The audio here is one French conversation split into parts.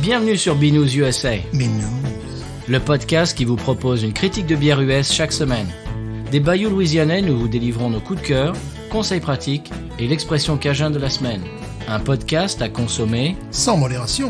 Bienvenue sur Binous USA, Binous. le podcast qui vous propose une critique de bière US chaque semaine. Des bayous louisianais, nous vous délivrons nos coups de cœur, conseils pratiques et l'expression cajun de la semaine. Un podcast à consommer Sans modération.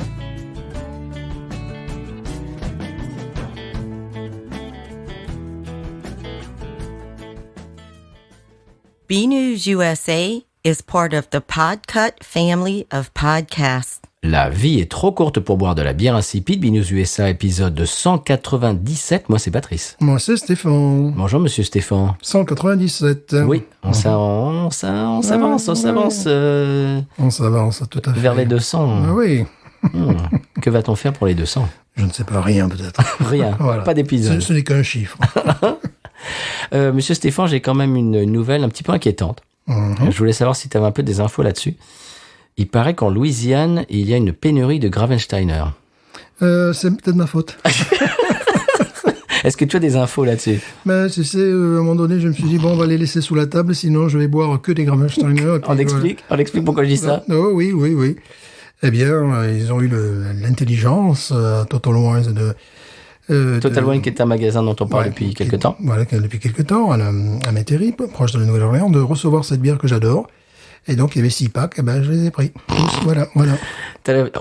BNews USA is part of the Podcut family of podcasts. La vie est trop courte pour boire de la bière insipide. Binous USA, épisode 197. Moi, c'est Patrice. Moi, c'est Stéphane. Bonjour, monsieur Stéphane. 197. Oui, on s'avance. On s'avance, tout à fait. Vers les 200. Ah oui. Que va-t-on faire pour les 200? Je ne sais pas, rien peut-être. Rien, Voilà. pas d'épisode. Ce n'est qu'un chiffre. Monsieur Stéphane, j'ai quand même une nouvelle un petit peu inquiétante. Je voulais savoir si tu avais un peu des infos là-dessus. Il paraît qu'en Louisiane, il y a une pénurie de Gravensteiner. C'est peut-être ma faute. Est-ce que tu as des infos là-dessus? Mais tu sais, à un moment donné, je me suis dit, bon, on va les laisser sous la table, sinon je vais boire que des Gravensteiner. On explique pourquoi je dis ça? Oh, oui. Eh bien, ils ont eu l'intelligence, Total Wine Total Wine, qui est un magasin dont on parle depuis quelques temps. Voilà, depuis quelques temps, à Métairie, proche de la Nouvelle-Orléans, de recevoir cette bière que j'adore. Et donc, il y avait 6 packs, et ben, je les ai pris. Tous, voilà.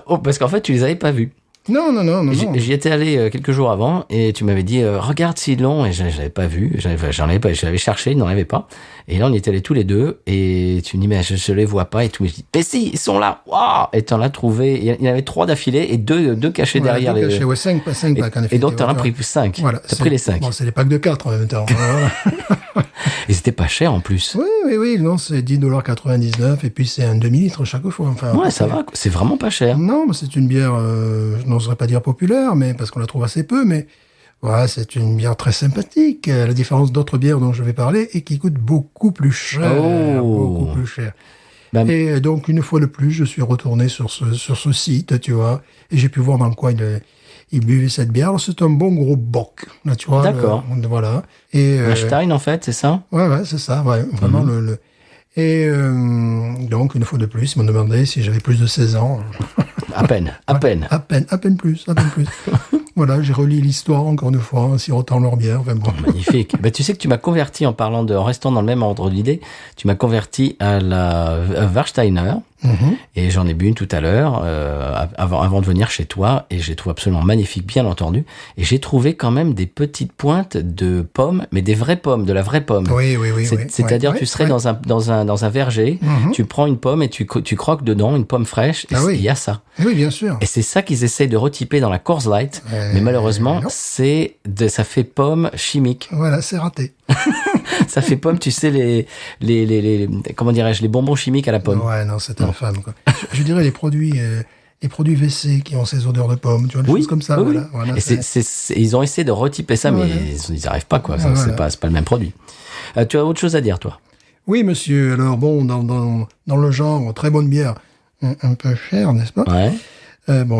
Oh, parce qu'en fait, tu les avais pas vus. Non. J'y étais allé quelques jours avant et tu m'avais dit regarde s'ils l'ont, et je l'avais pas vu, j'avais cherché, ils n'en avaient pas. Et là on y était allés tous les deux et tu me dis mais je les vois pas et tout. Je dis mais si, ils sont là. Waouh! Et t'en as trouvé, il y en avait 3 d'affilés et deux cachés derrière les. Cachés, ouais, 5 packs en effet. Et donc t'en as pris 5. Voilà. T'as pris les 5. Bon, c'est les packs de 4 en même temps. Voilà. Et c'était pas cher en plus. Oui, non, c'est $10,99 et puis c'est un demi-litre chaque fois. Enfin, ouais, ça va, c'est vraiment pas cher. Non, mais c'est une bière, je n'oserais pas dire populaire, mais parce qu'on la trouve assez peu, mais voilà, c'est une bière très sympathique, à la différence d'autres bières dont je vais parler et qui coûtent beaucoup plus cher. Beaucoup plus cher. Et donc, une fois de plus, je suis retourné sur ce site, tu vois, et j'ai pu voir dans quoi il buvait cette bière. Alors, c'est un bon gros bock, là, tu vois. D'accord. Voilà. Et, un Stein, en fait, c'est ça? Ouais, c'est ça, ouais. Vraiment, Et donc, une fois de plus, ils m'ont demandé si j'avais plus de 16 ans. À peine plus. Voilà, j'ai relié l'histoire encore une fois, en sirotant leur bière. Enfin, bon. Magnifique. Tu sais que tu m'as converti, en restant dans le même ordre d'idée, tu m'as converti à la Warsteiner. Et j'en ai bu une tout à l'heure, avant de venir chez toi, et j'ai trouvé absolument magnifique, bien entendu. Et j'ai trouvé quand même des petites pointes de pommes, mais des vraies pommes, de la vraie pomme. Oui. C'est-à-dire, tu serais dans un verger, tu prends une pomme et tu croques dedans, une pomme fraîche, et il y a ça. Oui, bien sûr. Et c'est ça qu'ils essayent de retyper dans la Coors Light, mais malheureusement, ça fait pomme chimique. Voilà, c'est raté. Ça fait pomme, tu sais, les comment dirais-je, les bonbons chimiques à la pomme. Ouais, non, c'est infâme, quoi. Je dirais les produits WC qui ont ces odeurs de pommes, tu vois, des choses comme ça. Oui. Voilà, et ils ont essayé de retyper ça, mais ils n'arrivent pas, quoi. Ça, c'est pas le même produit. Tu as autre chose à dire, toi? Oui, monsieur. Alors, bon, dans le genre, très bonne bière, un peu chère, n'est-ce pas? Ouais.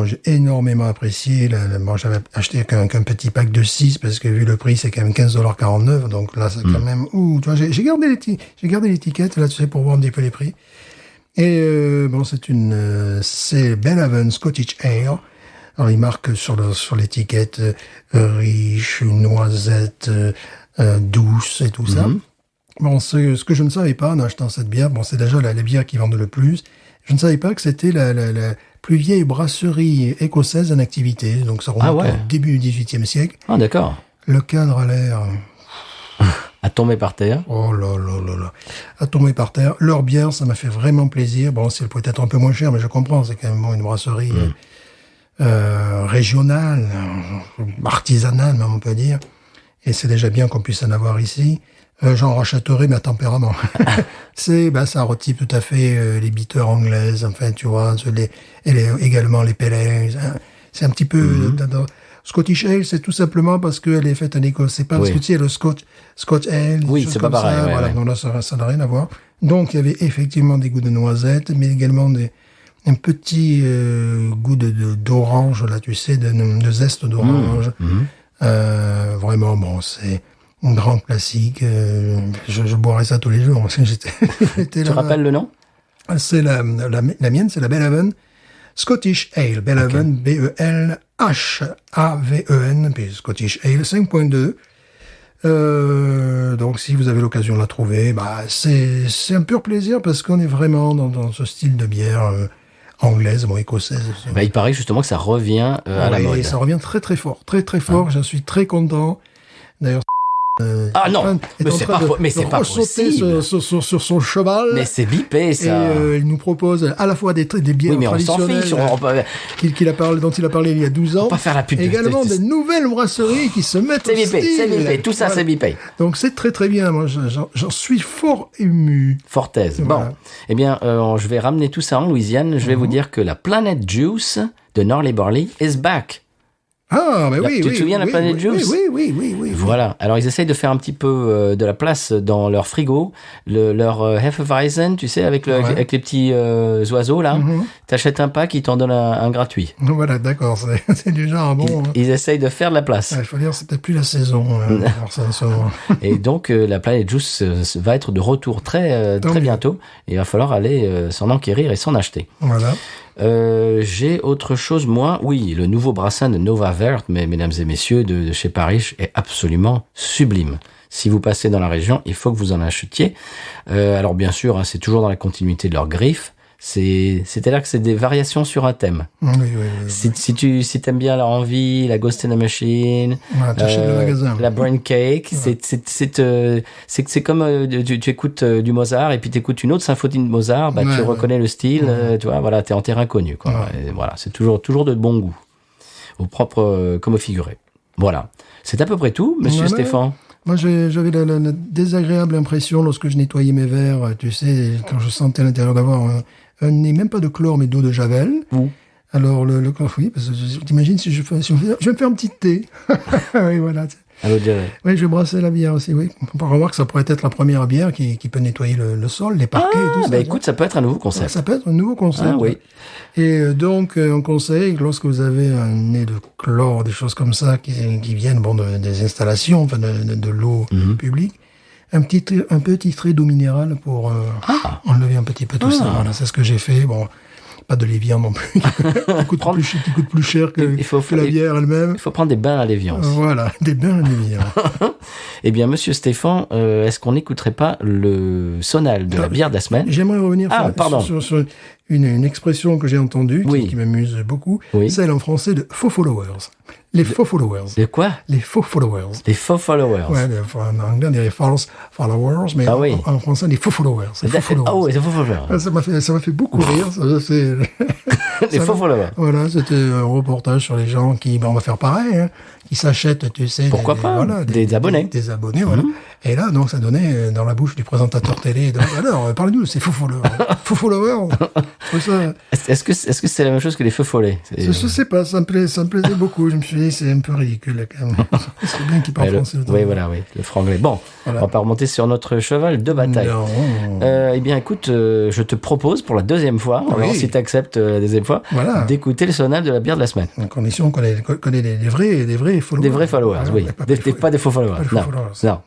J'ai énormément apprécié. J'avais acheté qu'un petit pack de 6 parce que vu le prix, c'est quand même $15,49. Donc là, c'est quand même. Tu vois, j'ai gardé l'étiquette là, tu sais, pour voir un petit peu les prix. Et c'est Belhaven Scottish Ale. Alors il marque sur l'étiquette riche, noisette, douce et tout ça. Bon, ce que je ne savais pas en achetant cette bière, c'est déjà la bière qui vendent le plus. Je ne savais pas que c'était la plus vieille brasserie écossaise en activité. Donc ça remonte au début du XVIIIe siècle. Ah, d'accord. Le cadre a l'air... à tomber par terre. Oh là. À tomber par terre. Leur bière, ça m'a fait vraiment plaisir. Bon, c'est peut-être un peu moins cher, mais je comprends. C'est quand même une brasserie régionale, artisanale, même on peut dire. Et c'est déjà bien qu'on puisse en avoir ici. J'en rachèterai, mais à tempérament. Ça retype tout à fait les bitters anglaises, enfin, tu vois, également les pale ales. C'est un petit peu... Scottish Ale, c'est tout simplement parce qu'elle est faite en Écosse. C'est pas parce que tu sais, le Scotch Ale. Oui, c'est pas pareil. Ça, voilà. Donc là, ça n'a rien à voir. Donc, il y avait effectivement des goûts de noisettes, mais également un petit goût d'orange, là, tu sais, de zeste d'orange. Vraiment, c'est un grand classique. Je boirais ça tous les jours. Tu te rappelles le nom? C'est la mienne, c'est la Belhaven Scottish Ale, Belhaven, B-E-L-H-A-V-E-N, puis Scottish Ale 5.2. Donc si vous avez l'occasion de la trouver, bah c'est un pur plaisir parce qu'on est vraiment dans ce style de bière anglaise, bon écossaise. Bah, il paraît justement que ça revient à la mode. Et ça revient très très fort, très très fort. J'en suis très content. D'ailleurs. Ah non, mais c'est pas possible. Sur son cheval. Mais c'est bipé, ça. Et il nous propose à la fois des bières oui, mais traditionnelles dont il a parlé il y a 12 ans. On va pas faire la pub. Et également des nouvelles brasseries qui se mettent au style. C'est bipé, tout ça voilà. C'est bipé. Donc c'est très très bien, moi j'en suis fort ému. Fortaise. Voilà. Bon, eh bien je vais ramener tout ça en Louisiane. Je vais vous dire que la Planet Juice de Norley Barley is back. Ah, mais oui, tu te souviens de la Planet Juice? Oui. Voilà. Alors, ils essayent de faire un petit peu de la place dans leur frigo. Leur Hefeweizen, tu sais, avec les petits oiseaux, là. Mm-hmm. T'achètes un pack, ils t'en donnent un gratuit. Voilà, d'accord. C'est du genre bon. Ils essayent de faire de la place. Il faut dire, c'est peut-être plus la saison. Et donc, la Planet Juice va être de retour très bientôt. Il va falloir aller s'en enquérir et s'en acheter. Voilà. J'ai autre chose, moi. Oui, le nouveau brassin de Nova Vert, mesdames et messieurs, de chez Parrish, est absolument sublime. Si vous passez dans la région, il faut que vous en achetiez. Alors bien sûr, hein, c'est toujours dans la continuité de leur griffe. C'est-à-dire que c'est des variations sur un thème. Oui. Si t'aimes bien la Envie, la Ghost in the Machine, le magasin. La Brain Cake, c'est comme tu écoutes du Mozart et puis t'écoutes une autre symphonie de Mozart, tu reconnais le style, tu vois, voilà, t'es en terrain connu, quoi. Et voilà, c'est toujours de bon goût, au propre comme au figuré. Voilà, c'est à peu près tout, Monsieur Stéphane. Moi, j'avais la désagréable impression lorsque je nettoyais mes verres, tu sais, quand je sentais à l'intérieur d'avoir un nez, même pas de chlore, mais d'eau de javel. Alors, oui, parce que t'imagines si je vais me faire un petit thé. Oui, voilà. À l'eau de javel. Oui, je vais brasser la bière aussi, oui. On peut revoir que ça pourrait être la première bière qui peut nettoyer le sol, les parquets et tout ça. Bah écoute, ça peut être un nouveau concept. Ça peut être un nouveau concept. Ah, oui. Et donc, on conseille, lorsque vous avez un nez de chlore, des choses comme ça, qui viennent des installations, enfin de l'eau publique, un petit trait d'eau minérale pour enlever un petit peu tout ça. Voilà, c'est ce que j'ai fait. Bon, pas de l'évian non plus, qui coûte plus cher que la bière elle-même. Il faut prendre des bains à l'évian. Voilà, des bains à l'évian. Eh bien, Monsieur Stéphane, est-ce qu'on n'écouterait pas le sonal de la bière de la semaine? J'aimerais revenir sur une expression que j'ai entendue, qui m'amuse beaucoup, celle en français de faux followers. Les faux followers. De quoi? Les faux followers. Les faux followers. Ouais, en anglais on dirait false followers, mais en français les faux followers. Les faux followers. Ah oui, les faux followers. Ça m'a fait beaucoup rire. Les faux followers. Voilà, c'était un reportage sur les gens qui, on va faire pareil, hein, qui s'achètent, tu sais. Pourquoi pas? Des abonnés. Des abonnés, voilà. Et là, donc, ça donnait dans la bouche du présentateur télé. Alors, parlez-nous de ces faux followers. Faux followers. Est-ce que c'est la même chose que les feux follets? Je sais pas, ça me plaisait beaucoup. Je me suis dit, c'est un peu ridicule, quand même. C'est bien qu'il parle français. Oui, le franglais. Bon, voilà. On va pas remonter sur notre cheval de bataille. Eh bien, écoute, je te propose pour la deuxième fois, alors si tu acceptes la deuxième fois, d'écouter le sonal de la bière de la semaine. En condition qu'on ait des vrais followers. Des vrais followers, oui. Pas des faux followers. Non.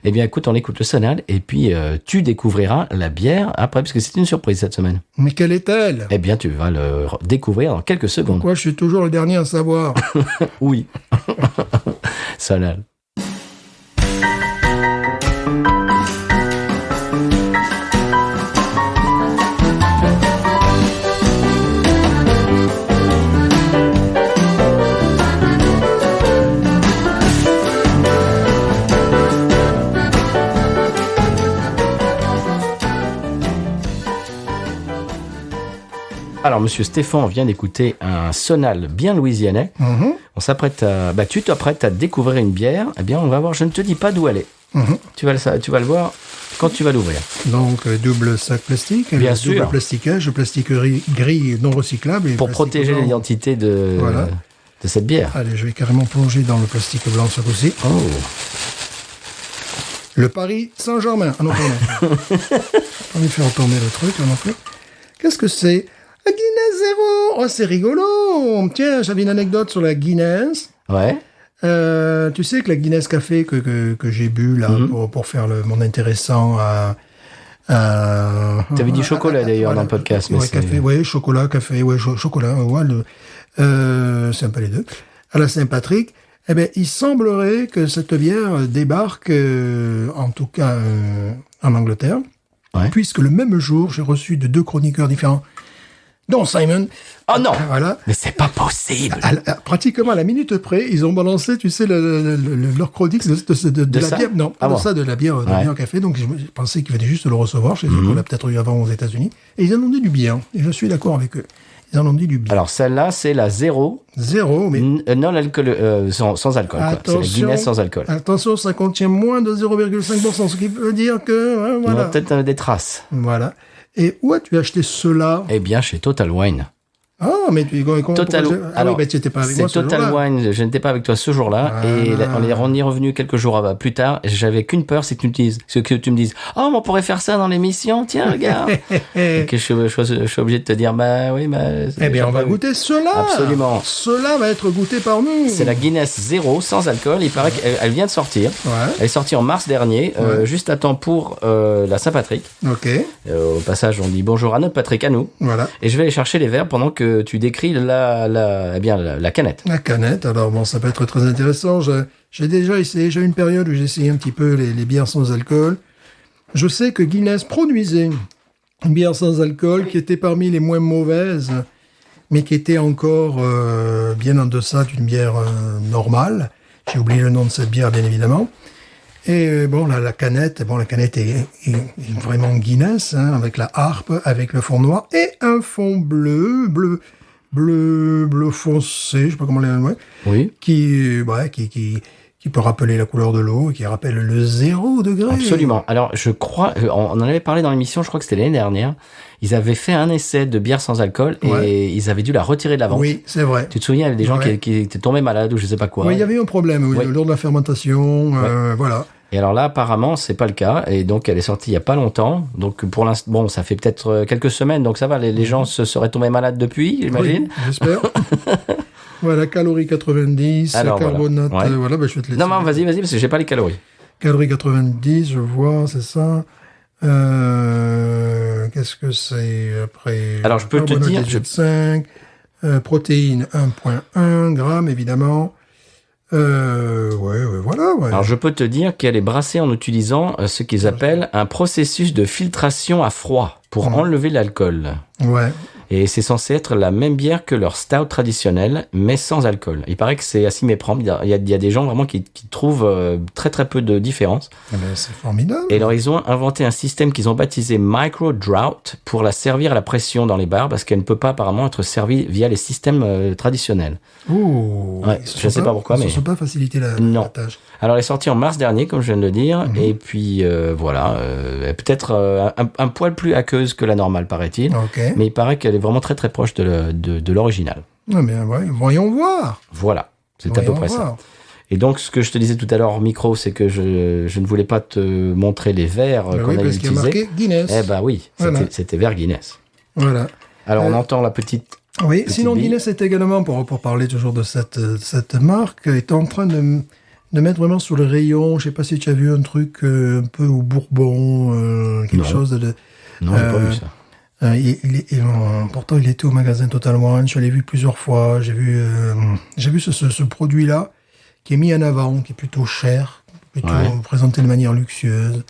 Eh bien, écoute, on écoute le sonal et puis tu découvriras la bière après, parce que c'est une surprise cette semaine. Mais quelle est-elle? Eh bien, tu vas le découvrir dans quelques secondes. Pourquoi je suis toujours le dernier à savoir? Oui. Sonal. Alors, Monsieur Stéphane vient d'écouter un sonal bien louisianais. On s'apprête tu t'apprêtes à découvrir une bière. Eh bien, on va voir. Je ne te dis pas d'où elle est. Tu vas le voir quand tu vas l'ouvrir. Donc, double sac plastique. Bien sûr. Double plasticage, plastique gris non recyclable. Et pour protéger l'identité de cette bière. Allez, je vais carrément plonger dans le plastique blanc ce coup-ci. Oh. Le Paris Saint-Germain. Ah non, pardon. Pas envie de faire tourner le truc, là non plus. Qu'est-ce que c'est? La Guinness Zéro. Oh, c'est rigolo. Tiens, j'avais une anecdote sur la Guinness. Ouais. Tu sais que la Guinness Café que j'ai bu là pour faire mon intéressant T'avais dit chocolat d'ailleurs dans le podcast. Mais Ouais, café, ouais, chocolat, café, ouais, chocolat, ouais, c'est un peu les deux. À la Saint-Patrick, eh ben, il semblerait que cette bière débarque, en tout cas, en Angleterre. Ouais. Puisque le même jour, j'ai reçu de 2 chroniqueurs différents, dont Simon. Oh non. Voilà. Mais c'est pas possible. Pratiquement à la minute près, ils ont balancé, tu sais, leur chronique de la ça bière. Non, pas Ah de bon. ça, de la bière, au café. Donc, je pensais qu'ils venaient juste le recevoir chez eux, qu'on l'a peut-être eu avant aux États-Unis. Et ils en ont dit du bien. Et je suis d'accord avec eux. Ils en ont dit du bien. Alors celle-là, c'est la 0 Zéro, mais non alcool, sans alcool. Quoi. C'est la Guinness sans alcool. Attention, ça contient moins de 0,5%, ce qui veut dire que, On voilà. a peut-être des traces. Voilà. Et où as-tu acheté cela? Eh bien, chez Total Wine. Ah, mais tu Total. oui, bah, tu n'étais pas avec c'est moi ce Total jour-là. Wine. Je n'étais pas avec toi ce jour-là, Voilà. on est revenu quelques jours plus tard. Et j'avais qu'une peur, c'est que tu me dises, oh, mais on pourrait faire ça dans l'émission. Tiens, regarde. Et que je suis obligé de te dire, bah oui, Eh bien, on va goûter cela. Absolument. Cela va être goûté par nous. C'est la Guinness 0 sans alcool. Il paraît qu'elle vient de sortir. Ouais. Elle est sortie en mars dernier, Ouais. juste à temps pour la Saint-Patrick. Ok. Au passage, on dit bonjour à notre Patrick, à nous. Voilà. Et je vais aller chercher les verres pendant que tu décris la canette. La canette. Alors, bon, ça peut être très intéressant. J'ai déjà essayé. J'ai eu une période où j'ai essayé un petit peu les bières sans alcool. Je sais que Guinness produisait une bière sans alcool qui était parmi les moins mauvaises, mais qui était encore bien en deçà d'une bière normale. J'ai oublié le nom de cette bière, bien évidemment. Et bon, la canette est vraiment Guinness, hein, avec la harpe, avec le fond noir et un fond bleu foncé, je sais pas comment ouais, Oui. qui peut rappeler la couleur de l'eau, qui rappelle le 0 degré. Absolument. Alors, je crois, on en avait parlé dans l'émission, je crois que c'était l'année dernière. Ils avaient fait un essai de bière sans alcool et Ouais. ils avaient dû la retirer de la vente. Oui, c'est vrai. Tu te souviens, il y avait des gens Ouais. qui étaient tombés malades ou je sais pas quoi. Oui, il y avait eu un problème Oui. lors de la fermentation, voilà. Et alors là, apparemment, c'est pas le cas. Et donc, elle est sortie il y a pas longtemps. Donc, pour l'instant, bon, ça fait peut-être quelques semaines. Donc, ça va. Les gens se seraient tombés malades depuis, j'imagine. Oui, j'espère. Voilà, calories 90, Alors, carbonate, voilà. Ouais. voilà, ben, je vais te laisser. Non, non, vas-y, parce que j'ai pas les calories. Calories 90, je vois, c'est ça. Qu'est-ce que c'est après? Alors, je peux te Carbonate dire, 5, protéines 1,1 g, évidemment. Voilà, ouais. Alors, je peux te dire qu'elle est brassée en utilisant ce qu'ils appellent un processus de filtration à froid pour enlever l'alcool. Ouais. Et c'est censé être la même bière que leur stout traditionnel, mais sans alcool. Il paraît que c'est à s'y méprendre. Il y a des gens vraiment qui trouvent très très peu de différence. Eh ben, c'est formidable. Et alors, ils ont inventé un système qu'ils ont baptisé Micro Drought pour la servir à la pression dans les bars parce qu'elle ne peut pas apparemment être servie via les systèmes traditionnels. Ouh. Ouais, je sais pas pourquoi, mais- Ça ne pas faciliter la Non. tâche. Alors, elle est sortie en mars dernier, comme je viens de le dire. Et puis, voilà. Peut-être un poil plus aqueuse que la normale, paraît-il. Ok. Mais il paraît qu'elle est vraiment très très proche de l'original. Ah, bien, ouais, voyons voir. Voilà. C'est à peu Voyons près voir. ça. Et donc, ce que je te disais tout à l'heure hors micro, c'est que je ne voulais pas te montrer les verres Ben qu'on oui, a parce qu'il y a utilisés. marqué Guinness. Eh ben oui, Voilà. c'était verre Guinness. Voilà. Alors, on entend la petite... Oui, Petite sinon bille. Guinness est également, pour parler toujours de cette marque, est en train de mettre vraiment sur le rayon, je sais pas si tu as vu un truc un peu au Bourbon, quelque Non. chose de... Non, j'ai pas vu ça. Pourtant, il était au magasin Total Wine, je l'ai vu plusieurs fois, j'ai vu ce produit-là qui est mis en avant, qui est plutôt cher, plutôt Ouais. présenté de manière luxueuse.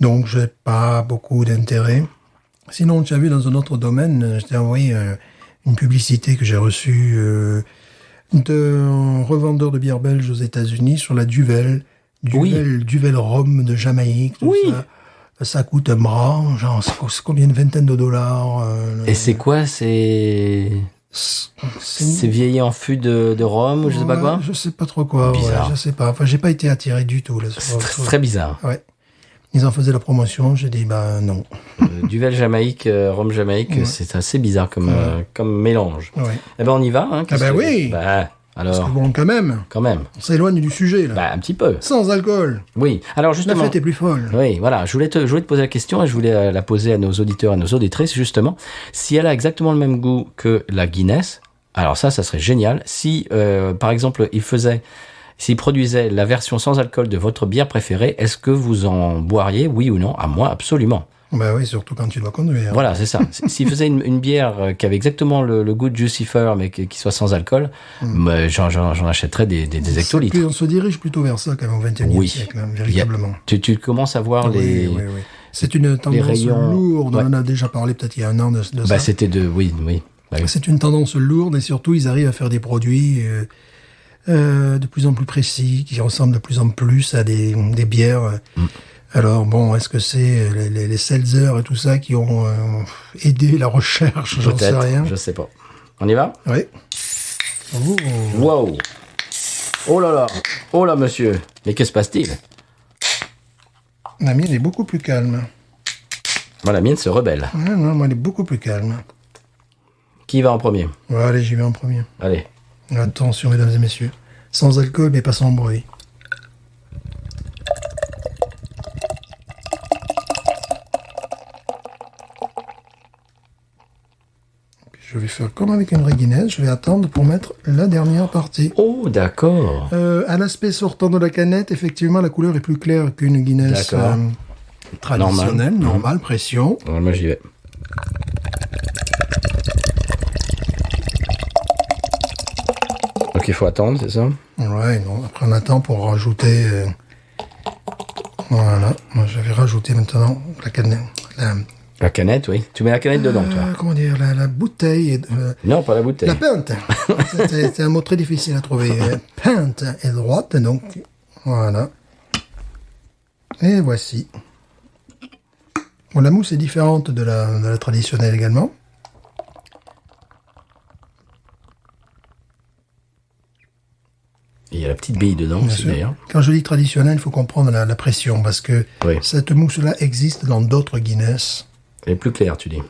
Donc, j'ai pas beaucoup d'intérêt. Sinon, tu as vu dans un autre domaine, je t'ai envoyé une publicité que j'ai reçue d'un revendeur de bière belge aux États-Unis sur la Duvel. Duvel Rhum de Jamaïque. Tout Oui. ça. Ça coûte un bras, genre, c'est combien, une vingtaine de dollars. Et c'est quoi? C'est vieilli en fût de rhum ou je sais pas quoi? Je sais pas trop quoi. Bizarre. Je sais pas. Enfin, j'ai pas été attiré du tout. Là, C'est très bizarre. Ouais. Ils en faisaient la promotion, j'ai dit, bah non. Duvel Jamaïque, rhum Jamaïque, Ouais. c'est assez bizarre comme mélange. Ouais. Eh ben, on y va. Hein, Ah bah oui. Bah, Parce alors, que bon, quand même, quand même. on s'éloigne du sujet, là. Bah, un petit peu. Sans alcool. Oui. Alors, La justement... fête est plus folle. Oui, voilà. Je voulais te poser la question et je voulais la poser à nos auditeurs et à nos auditrices, justement. Si elle a exactement le même goût que la Guinness, alors ça serait génial. Si, par exemple, s'il produisait la version sans alcool de votre bière préférée, est-ce que vous en boiriez, oui ou non? À moi, absolument. Bah oui, surtout quand tu dois conduire. Voilà, c'est ça. S'il faisait une bière qui avait exactement le goût de Jucifer, mais qui soit sans alcool, bah, j'en achèterais des hectolitres. On se dirige plutôt vers ça quand même au XXIe siècle, hein, véritablement. Tu commences à voir les... Oui. C'est une tendance rayons, lourde. On en a déjà parlé peut-être il y a un an de Bah, ça. c'était de... Oui. Bah, oui. C'est une tendance lourde et surtout, ils arrivent à faire des produits de plus en plus précis, qui ressemblent de plus en plus à des bières. Alors bon, est-ce que c'est les seltzer et tout ça qui ont aidé la recherche? J'en sais rien. Je sais pas. On y va? Oui. Oh. Wow! Oh là là! Oh là, monsieur! Mais que se passe-t-il? La mienne est beaucoup plus calme. Moi, la mienne se rebelle. Non, moi, elle est beaucoup plus calme. Qui va en premier? Ouais, allez, j'y vais en premier. Allez. Attention, mesdames et messieurs. Sans alcool, mais pas sans bruit. Je vais faire comme avec une vraie Guinness, je vais attendre pour mettre la dernière partie. Oh, d'accord. À l'aspect sortant de la canette, effectivement, la couleur est plus claire qu'une Guinness traditionnelle, normale, pression. Alors, moi, j'y vais. Donc, il faut attendre, c'est ça? Ouais, non, après on attend pour rajouter... Voilà, moi j'avais rajouté maintenant la canette. La canette, oui. Tu mets la canette dedans, toi. Comment dire, la bouteille... Non, pas la bouteille. La pinte. C'est un mot très difficile à trouver. Pinte est droite, donc voilà. Et voici. Bon, la mousse est différente de la traditionnelle également. Il y a la petite bille dedans aussi, d'ailleurs. Quand je dis traditionnelle, il faut comprendre la pression, parce que cette mousse-là existe dans d'autres Guinness. Elle est plus claire, tu dis.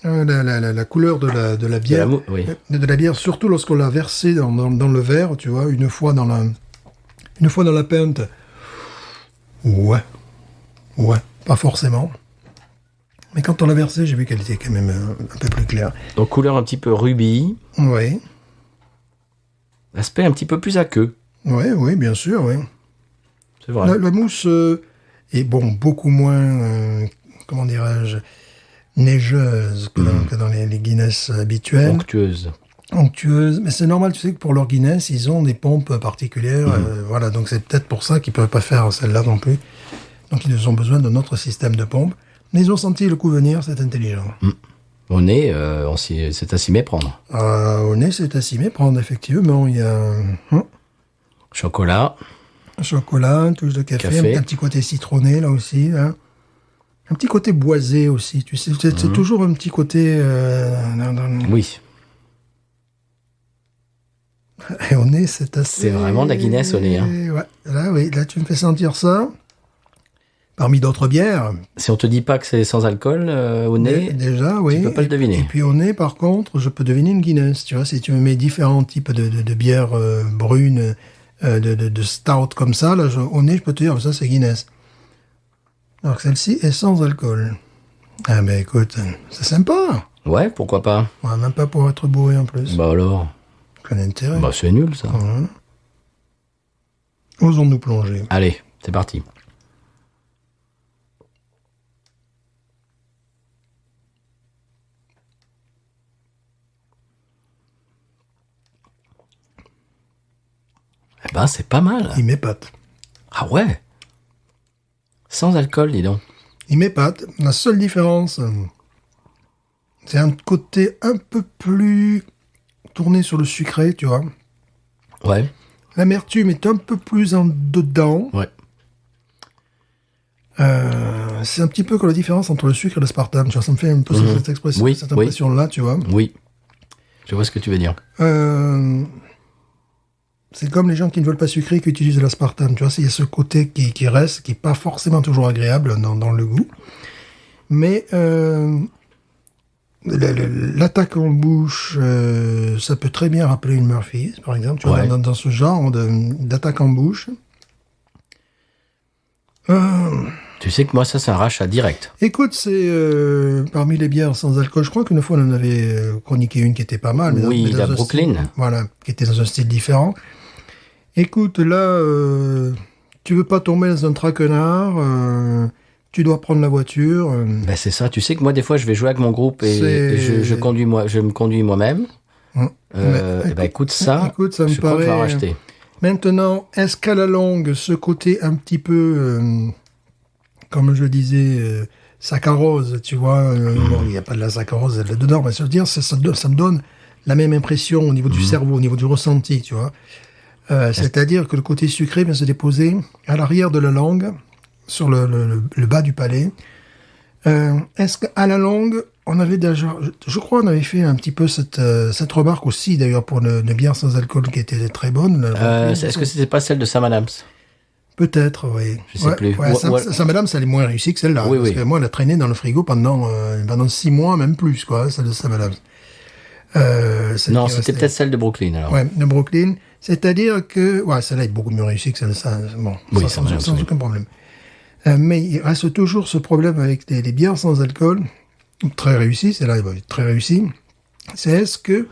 La couleur de la bière, de la bière, surtout lorsqu'on l'a versée dans le verre, tu vois, une fois dans la pinte. Ouais, pas forcément. Mais quand on l'a versée, j'ai vu qu'elle était quand même un peu plus claire. Donc couleur un petit peu rubis. Oui. Aspect un petit peu plus aqueux. Oui, bien sûr, oui. C'est vrai. La mousse est beaucoup moins, comment dirais-je, neigeuse que dans les Guinness habituelles. Onctueuse. Mais c'est normal, tu sais que pour leur Guinness, ils ont des pompes particulières. Voilà, donc c'est peut-être pour ça qu'ils ne peuvent pas faire celle-là non plus. Donc ils ont besoin d'un autre système de pompe. Mais ils ont senti le coup venir, c'est intelligent. Au nez, c'est à s'y méprendre. Au nez, c'est à s'y méprendre, effectivement. Il y a chocolat, une touche de café. Un petit côté citronné, là aussi. Là. Un petit côté boisé aussi. Tu sais, c'est toujours un petit côté... Oui. Et au nez, c'est assez... C'est vraiment de la Guinness au nez. Hein. Ouais. Là, tu me fais sentir ça. Parmi d'autres bières. Si on te dit pas que c'est sans alcool, au nez, déjà, oui. Tu peux pas le deviner. Et puis au nez, par contre, je peux deviner une Guinness. Tu vois, si tu me mets différents types de bières brunes, de stout comme ça, là, au nez, je peux te dire, ça, c'est Guinness. Alors que celle-ci est sans alcool. Ah ben écoute, c'est sympa. Ouais, pourquoi pas. Ouais, même pas pour être bourré en plus. Bah alors. Quel intérêt. Bah c'est nul ça. Voilà. Osons-nous plonger. Allez, c'est parti. Eh ben, c'est pas mal. Il m'épate. Ah ouais. Sans alcool, dis donc. Il m'épate. La seule différence, c'est un côté un peu plus tourné sur le sucré, tu vois. Ouais. L'amertume est un peu plus en dedans. Ouais. C'est un petit peu comme la différence entre le sucre et l'aspartame. Tu vois, ça me fait un peu cette expression, cette impression-là, tu vois. Oui. Je vois ce que tu veux dire. C'est comme les gens qui ne veulent pas sucrer qui utilisent de l'aspartame. Tu vois, il y a ce côté qui reste, qui n'est pas forcément toujours agréable dans le goût. Mais l'attaque en bouche, ça peut très bien rappeler une Murphy's, par exemple. Tu vois, dans ce genre d'attaque en bouche. Tu sais que moi, ça, c'est un rachat direct. Écoute, c'est parmi les bières sans alcool. Je crois qu'une fois, on en avait chroniqué une qui était pas mal. Oui, la Brooklyn. Voilà, qui était dans un style différent. Écoute, là, tu veux pas tomber dans un traquenard. tu dois prendre la voiture. Ben c'est ça. Tu sais que moi, des fois, je vais jouer avec mon groupe et je me conduis moi-même. Écoute, ça me je crois que je vais en paraît... racheter. Maintenant, est-ce qu'à la longue, ce côté un petit peu, comme je disais, saccharose, tu vois, bon, il n'y a pas de la saccharose là-dedans, mais je veux dire, ça me donne la même impression au niveau du cerveau, au niveau du ressenti, tu vois. C'est-à-dire que le côté sucré vient se déposer à l'arrière de la langue, sur le bas du palais. Est-ce qu'à la longue, on avait déjà, je crois, on avait fait un petit peu cette remarque aussi, d'ailleurs, pour une bière sans alcool qui était très bonne. Est-ce que c'était pas celle de Sam Adams? Peut-être, oui. Je sais plus. Ouais, ça, madame, ça elle est moins réussie que celle-là. Oui, parce oui. que moi, elle a traîné dans le frigo pendant 6 mois, même plus, quoi, celle de Sam Adams. Non, c'était peut-être celle de Brooklyn, alors. Ouais, de Brooklyn. C'est-à-dire que, ouais, celle-là est beaucoup mieux réussie que celle de ça. Bon, Oui, sans aucun problème. Mais il reste toujours ce problème avec les bières sans alcool, très réussies, celle-là est très réussie. C'est est-ce que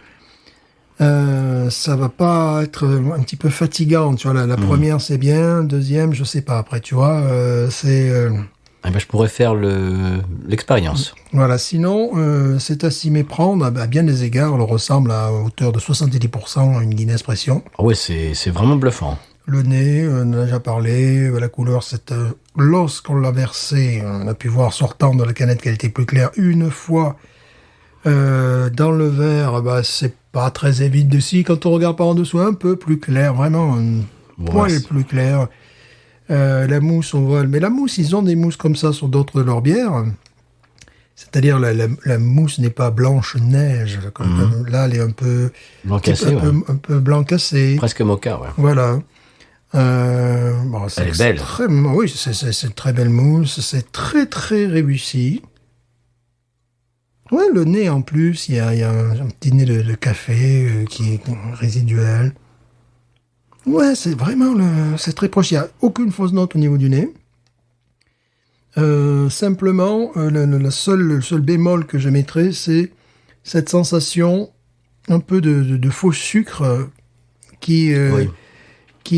ça va pas être un petit peu fatigant, tu vois, la première c'est bien, deuxième je sais pas, après tu vois, c'est... je pourrais faire l'expérience. Voilà, sinon c'est à s'y méprendre, à bien des égards, elle ressemble à hauteur de 70% à une Guinness Pression. Ah ouais, c'est vraiment bluffant. Le nez, on en a déjà parlé, la couleur, lorsqu'on l'a versé, on a pu voir sortant de la canette qu'elle était plus claire une fois. Dans le verre, c'est pas très évident dessus. Quand on regarde par en dessous, un peu plus clair, vraiment un poil plus clair. La mousse, on voit. Mais la mousse, ils ont des mousses comme ça sur d'autres de leurs bières. C'est-à-dire la mousse n'est pas blanche neige. Comme là, elle est un peu blanc cassé, un peu blanc cassé. Presque mocha, ouais. Voilà. Elle est belle. Oui, c'est une très belle mousse. C'est très, très réussi. Ouais, le nez en plus, il y a un petit nez de café qui est résiduel. Ouais, c'est vraiment c'est très proche. Il n'y a aucune fausse note au niveau du nez. Simplement, le seul bémol que je mettrais, c'est cette sensation un peu de faux sucre qui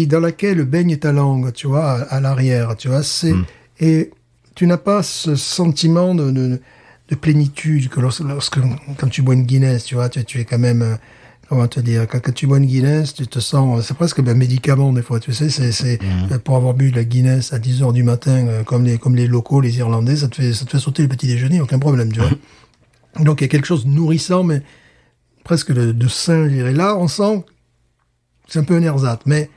dans laquelle baigne ta langue, tu vois, à l'arrière, tu vois. Et tu n'as pas ce sentiment de plénitude que quand tu bois une Guinness, tu vois, tu es quand même, comment te dire, quand tu bois une Guinness, tu te sens, c'est presque un médicament des fois, tu sais, c'est pour avoir bu de la Guinness à 10h du matin, comme les locaux, les Irlandais, ça te fait sauter le petit déjeuner, aucun problème, tu vois. Donc il y a quelque chose de nourrissant, mais presque de sain, je dirais. Là, on sent, c'est un peu un ersatz, mais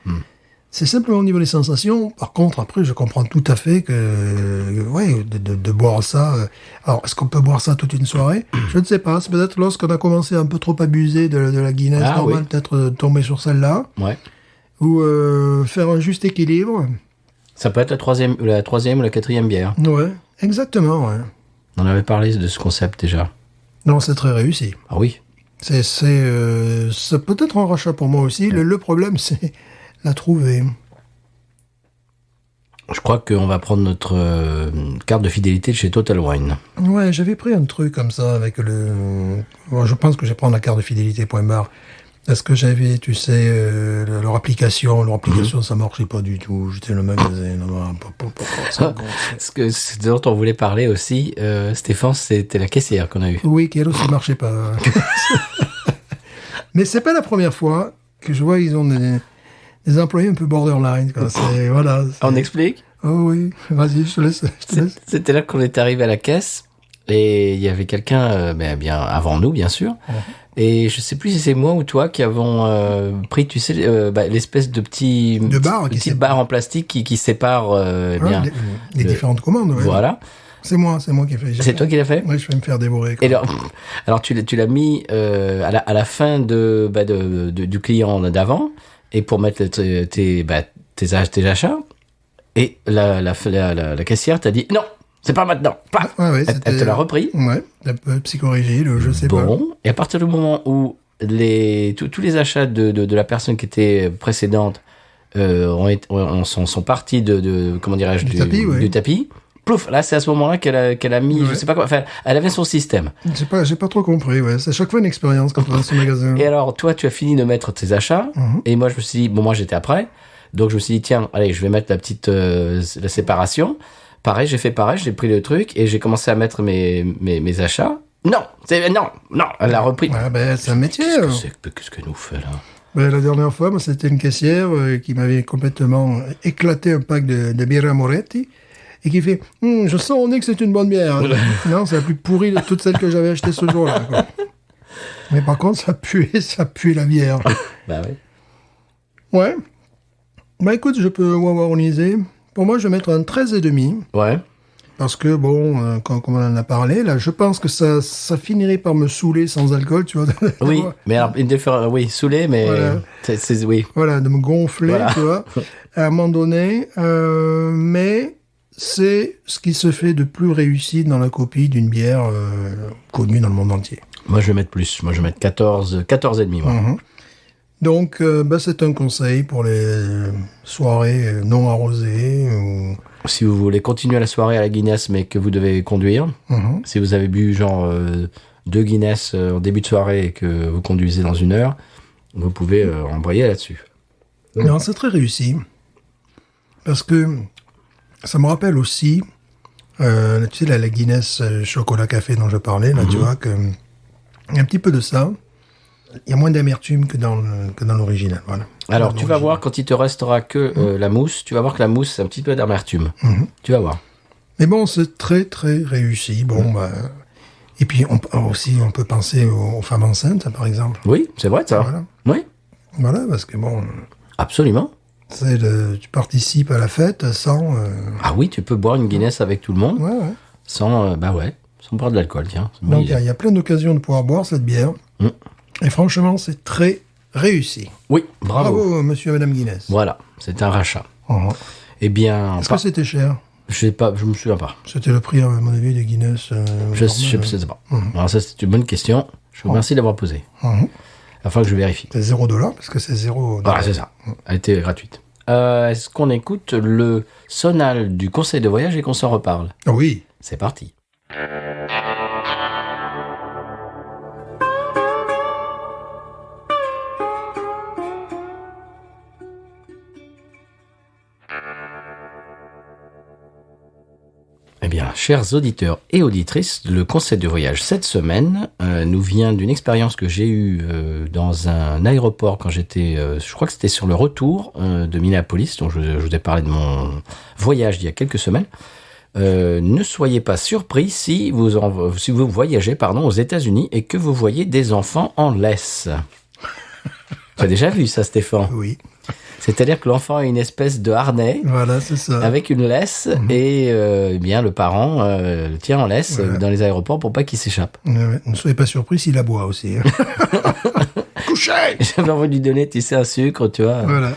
c'est simplement au niveau des sensations. Par contre, après, je comprends tout à fait que, ouais, de boire ça. Alors, est-ce qu'on peut boire ça toute une soirée? Je ne sais pas. C'est peut-être lorsqu'on a commencé un peu trop abuser de la Guinness normale, peut-être tomber sur celle-là. Ouais. Ou faire un juste équilibre. Ça peut être la troisième ou la 4e bière. Ouais, exactement, ouais. On avait parlé de ce concept déjà. Non, c'est très réussi. Ah oui. C'est peut-être un rachat pour moi aussi. Le problème, c'est la trouver. Je crois qu'on va prendre notre carte de fidélité de chez Total Wine. Ouais, j'avais pris un truc comme ça avec Bon, je pense que je vais prendre la carte de fidélité.bar. Parce que j'avais, tu sais, leur application, ça marchait pas du tout. J'étais le magasin. Ce dont on voulait parler aussi, Stéphane, c'était la caissière qu'on a eue. Oui, qui elle aussi marchait pas. Mais c'est pas la première fois que je vois ils ont des employés un peu borderline. Quoi. Voilà. On explique? Oh oui, vas-y, je te laisse. C'était là qu'on est arrivé à la caisse et il y avait quelqu'un, bien avant nous, bien sûr. Et je sais plus si c'est moi ou toi qui avons pris, tu sais, l'espèce de petit barre en plastique qui sépare bien les différentes commandes. Ouais. Voilà. C'est moi qui ai fait. C'est toi qui l'as fait? Oui, je vais me faire dévorer. Et alors tu l'as mis à la fin du client d'avant et pour mettre tes achats. Et la caissière t'a dit non. C'est pas maintenant. Ouais, elle te l'a repris. Ouais, un peu psychorigide, je sais pas. Bon, et à partir du moment où tous les achats de la personne qui était précédente sont partis comment dirais-je, du tapis, plouf, là c'est à ce moment-là qu'elle a mis, je sais pas quoi, enfin, elle avait son système. J'ai pas trop compris, ouais. C'est à chaque fois une expérience quand on va dans ce magasin. Et alors, toi, tu as fini de mettre tes achats, et moi je me suis dit, moi j'étais après, donc je me suis dit, tiens, allez, je vais mettre la séparation. pareil, j'ai pris le truc et j'ai commencé à mettre mes achats. Non, elle a repris. Ouais, ben, c'est un métier. Qu'est-ce que nous fait là? Ben, la dernière fois, moi, c'était une caissière qui m'avait complètement éclaté un pack de Birra Moretti et qui fait je sens au nez que c'est une bonne bière. Non, c'est la plus pourrie de toutes celles que j'avais achetées ce jour-là. Quoi. Mais par contre, ça puait la bière. Bah oui. Ouais. Bah écoute, je peux warwarniser. Pour moi, je vais mettre un 13,5. Ouais. Parce que, bon, comme on en a parlé, là, je pense que ça finirait par me saouler sans alcool, tu vois. Oui, mais alors, oui, saoulé, mais Voilà. oui. Voilà, de me gonfler, Voilà. tu vois, à un moment donné. Mais c'est ce qui se fait de plus réussi dans la copie d'une bière connue dans le monde entier. Moi, je vais mettre plus. Moi, je vais mettre 14 et demi, moi. Mhm. Donc, c'est un conseil pour les soirées non arrosées. Ou... Si vous voulez continuer la soirée à la Guinness, mais que vous devez conduire, si vous avez bu genre 2 Guinness en début de soirée et que vous conduisez dans 1 heure, vous pouvez embrayer là-dessus. Non, c'est très réussi. Parce que ça me rappelle aussi, tu sais, la Guinness chocolat café dont je parlais, là, tu vois, que il y a un petit peu de ça. Il y a moins d'amertume que dans l'original, voilà. Alors, Dans tu vas l'original. voir, quand il te restera que la mousse, tu vas voir que la mousse, c'est un petit peu d'amertume. Tu vas voir. Mais bon, c'est très, très réussi. Bon, bah... Et puis, on peut penser aux femmes enceintes, par exemple. Oui, c'est vrai, ça. Voilà. Oui, Voilà, parce que bon... absolument. Tu participes à la fête sans... Ah oui, tu peux boire une Guinness avec tout le monde Ouais, ouais. sans boire de l'alcool, tiens. C'est une bonne Donc, il idée. y a plein d'occasions de pouvoir boire cette bière. Et franchement, c'est très réussi. Oui, bravo. monsieur et madame Guinness. Voilà, c'est un rachat. Mhm. Eh bien, Est-ce que c'était cher? je me souviens pas. C'était le prix, à mon avis, des Guinness. Je sais pas. Alors ça, c'est une bonne question. Je vous remercie d'avoir posé. Mhm. Il va falloir que je vérifie. C'est $0 parce que c'est 0 $. Voilà, c'est ça. Elle a été gratuite. Est-ce qu'on écoute le sonal du conseil de voyage et qu'on s'en reparle? Oui. C'est parti. Eh bien, chers auditeurs et auditrices, le conseil de voyage cette semaine nous vient d'une expérience que j'ai eue dans un aéroport quand j'étais, je crois que c'était sur le retour de Minneapolis, dont je vous ai parlé de mon voyage d'il y a quelques semaines. Ne soyez pas surpris si vous voyagez aux États-Unis et que vous voyez des enfants en laisse. Tu as déjà vu ça, Stéphane? Oui. C'est-à-dire que l'enfant a une espèce de harnais Voilà, c'est ça. avec une laisse et eh bien le parent le tient en laisse dans les aéroports pour pas qu'il s'échappe. Ouais. Ne soyez pas surpris s'il aboie aussi. Hein. Couchez! J'avais envie de lui donner, tu sais, un sucre, tu vois. Voilà.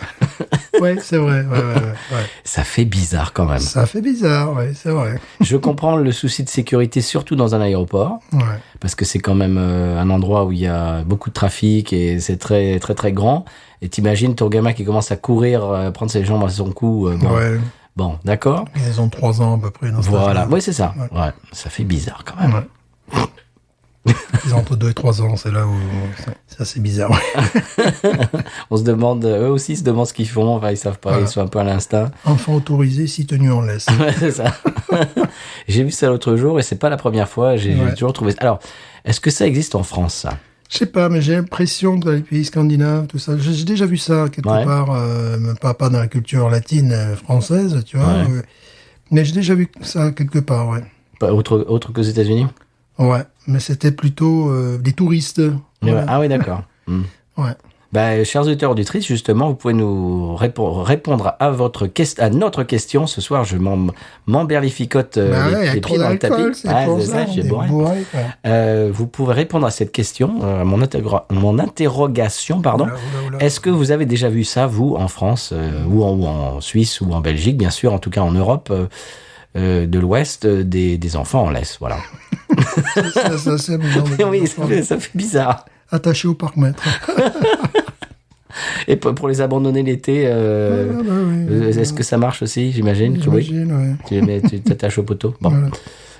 Ouais, c'est vrai. Ouais. Ça fait bizarre quand même. Ça fait bizarre, ouais, c'est vrai. Je comprends le souci de sécurité, surtout dans un aéroport, Ouais. parce que c'est quand même un endroit où il y a beaucoup de trafic et c'est très, très, très grand. Et t'imagines ton gamin qui commence à courir, prendre ses jambes à son cou. Bon, d'accord. Ils ont 3 ans à peu près dans ce Voilà, âge-là. oui, c'est ça. Ouais, ça fait bizarre quand même. Ouais. Ils ont entre 2 et 3 ans, c'est là où c'est assez bizarre. On se demande, eux aussi se demandent ce qu'ils font. Enfin, ils savent pas, ils sont un peu à l'instinct. Enfant autorisé si tenu en laisse. Ouais, c'est ça. J'ai vu ça l'autre jour et c'est pas la première fois. J'ai toujours trouvé. Alors, est-ce que ça existe en France, ça? Je sais pas, mais j'ai l'impression que dans les pays scandinaves, tout ça, j'ai déjà vu ça quelque part, pas dans la culture latine française, tu vois, mais j'ai déjà vu ça quelque part, ouais. Pas autre qu'aux États-Unis? Ouais, mais c'était plutôt des touristes. Voilà. Ah oui, d'accord. Ouais. Bah, chers auditeurs auditrices, justement, vous pouvez nous répondre à notre question. Ce soir, je m'emberlificote les pieds dans le tapis. C'est ça, j'ai bourré. Vous pouvez répondre à cette question, à mon interrogation, pardon. Oula. Est-ce que vous avez déjà vu ça, vous, en France, ou en Suisse, ou en Belgique, bien sûr, en tout cas en Europe de l'Ouest, des enfants en laisse, voilà. ça, c'est amusant. Oui, ça fait bizarre. Attaché au parc-mètre. Et pour les abandonner l'été, est-ce que ça marche aussi, j'imagine? J'imagine, ouais. Tu t'attaches au poteau. Bon, Voilà.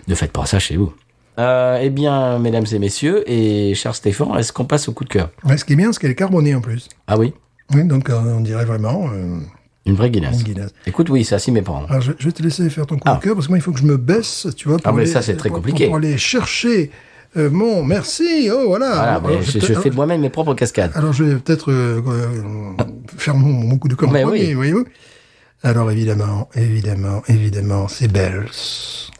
ne faites pas ça chez vous. Eh bien, mesdames et messieurs, et cher Stéphane, est-ce qu'on passe au coup de cœur? Ouais, ce qui est bien, c'est qu'elle est carbonée en plus. Ah oui? Oui, donc on dirait vraiment Une vraie Guinness. Une Guinness. Écoute, oui, c'est à s'y méprendre. Alors, je vais te laisser faire ton coup de cœur, parce que moi, il faut que je me baisse, tu vois. Mais ça, c'est très compliqué. Pour aller chercher mon merci. Oh, voilà. Voilà, Alors, je fais moi-même mes propres cascades. Alors, je vais peut-être faire mon coup de cœur en Mais premier, oui. voyez-vous. Alors, évidemment, c'est Bells.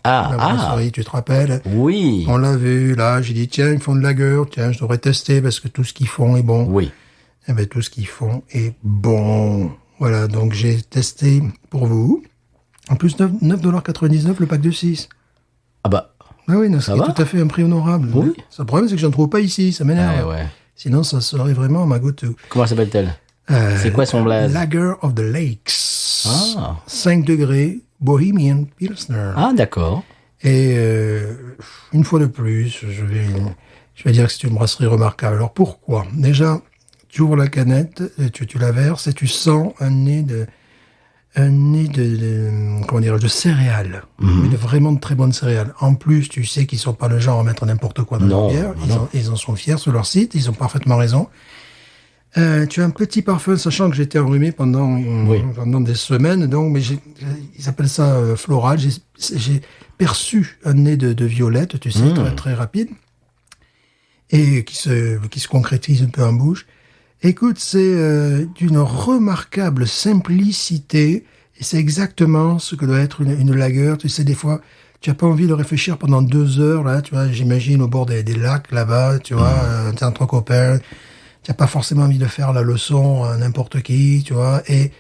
La brasserie, tu te rappelles? Oui. On l'a vu, là, j'ai dit, tiens, ils font de la gueule, tiens, je devrais tester, parce que tout ce qu'ils font est bon. Oui. Eh ben, tout ce qu'ils font est bon. Voilà, donc j'ai testé pour vous. En plus, 9,99$ le pack de 6. Ah bah, Ah oui, non, Ça c'est va tout à fait un prix honorable. Oui. Le problème, c'est que je n'en trouve pas ici, ça m'énerve. ouais. Sinon, ça serait vraiment ma go-to. Comment s'appelle-t-elle? C'est quoi son blaze? Lager of the Lakes. Ah. 5 degrés, Bohemian Pilsner. Ah, d'accord. Et une fois de plus, je vais dire que c'est une brasserie remarquable. Alors pourquoi? Déjà, tu ouvres la canette, tu la verses et tu sens un nez de comment dire, de céréales, mais vraiment de très bonnes céréales. En plus, tu sais qu'ils sont pas le genre à mettre n'importe quoi dans leur bière. Ils en sont fiers sur leur site, ils ont parfaitement raison. Tu as un petit parfum, sachant que j'étais enrhumé pendant des semaines, donc mais ils appellent ça floral. J'ai perçu un nez de violette, tu sais, très très rapide, et qui se concrétise un peu en bouche. Écoute, c'est d'une remarquable simplicité, et c'est exactement ce que doit être une lager. Tu sais, des fois, tu n'as pas envie de réfléchir pendant 2 heures, là, tu vois, j'imagine, au bord des lacs, là-bas, tu vois, t'es entre copains, tu n'as pas forcément envie de faire la leçon à n'importe qui, tu vois, et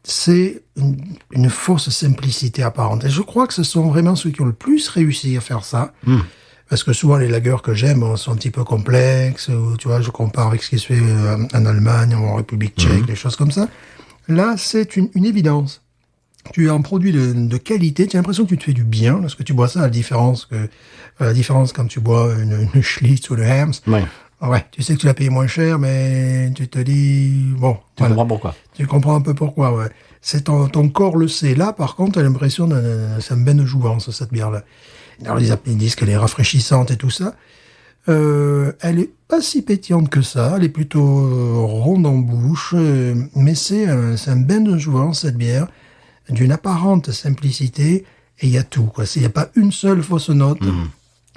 c'est une fausse simplicité apparente. Et je crois que ce sont vraiment ceux qui ont le plus réussi à faire ça. Parce que souvent, les lagers que j'aime sont un petit peu complexes, ou, tu vois, je compare avec ce qui se fait en Allemagne, en République tchèque, des choses comme ça. Là, c'est une évidence. Tu as un produit de qualité, tu as l'impression que tu te fais du bien, lorsque tu bois ça, à la différence quand tu bois une Schlitz ou une Hams. Ouais. Ouais, tu sais que tu l'as payé moins cher, mais tu te dis, bon. Tu comprends pourquoi. Tu comprends un peu pourquoi, ouais. C'est ton corps le sait. Là, par contre, tu as l'impression c'est un bain de jouvence, cette bière-là. Alors, ils disent qu'elle est rafraîchissante et tout ça. Elle est pas si pétillante que ça. Elle est plutôt ronde en bouche. Mais c'est un bain de jouvence, cette bière, d'une apparente simplicité. Et il y a tout, quoi. Il n'y a pas une seule fausse note.